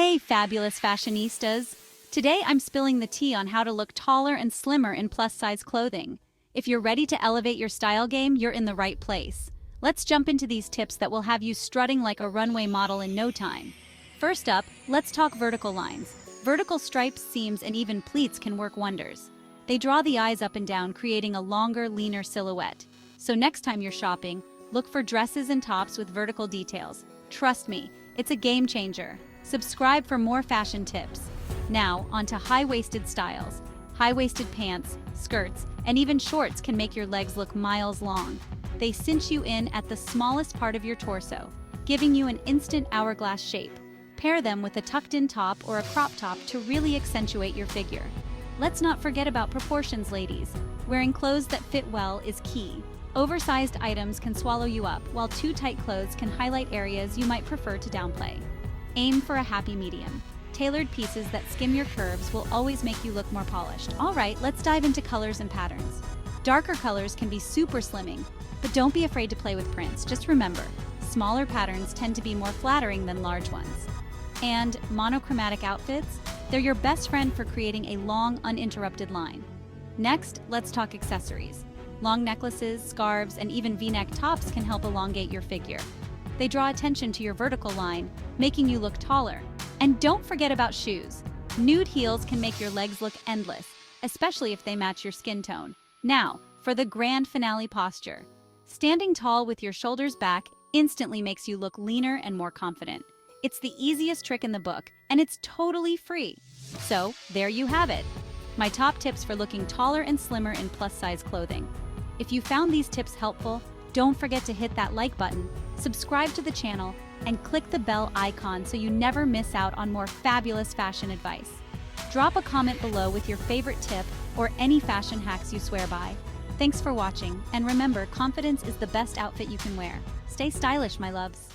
Hey, fabulous fashionistas! Today I'm spilling the tea on how to look taller and slimmer in plus-size clothing. If you're ready to elevate your style game, you're in the right place. Let's jump into these tips that will have you strutting like a runway model in no time. First up, let's talk vertical lines. Vertical stripes, seams, and even pleats can work wonders. They draw the eyes up and down, creating a longer, leaner silhouette. So next time you're shopping, look for dresses and tops with vertical details. Trust me, it's a game changer. Subscribe for more fashion tips. Now, onto high-waisted styles. High-waisted pants, skirts, and even shorts can make your legs look miles long. They cinch you in at the smallest part of your torso, giving you an instant hourglass shape. Pair them with a tucked-in top or a crop top to really accentuate your figure. Let's not forget about proportions, ladies. Wearing clothes that fit well is key. Oversized items can swallow you up, while too tight clothes can highlight areas you might prefer to downplay. Aim for a happy medium. Tailored pieces that skim your curves will always make you look more polished. All right, let's dive into colors and patterns. Darker colors can be super slimming, but don't be afraid to play with prints. Just remember, smaller patterns tend to be more flattering than large ones. And monochromatic outfits, they're your best friend for creating a long, uninterrupted line. Next, let's talk accessories. Long necklaces, scarves, and even V-neck tops can help elongate your figure. They draw attention to your vertical line, making you look taller. And don't forget about shoes. Nude heels can make your legs look endless, especially if they match your skin tone. Now, for the grand finale posture. Standing tall with your shoulders back instantly makes you look leaner and more confident. It's the easiest trick in the book, and it's totally free. So, there you have it. My top tips for looking taller and slimmer in plus-size clothing. If you found these tips helpful, don't forget to hit that like button, subscribe to the channel, and click the bell icon so you never miss out on more fabulous fashion advice. Drop a comment below with your favorite tip or any fashion hacks you swear by. Thanks for watching, and remember, confidence is the best outfit you can wear. Stay stylish, my loves.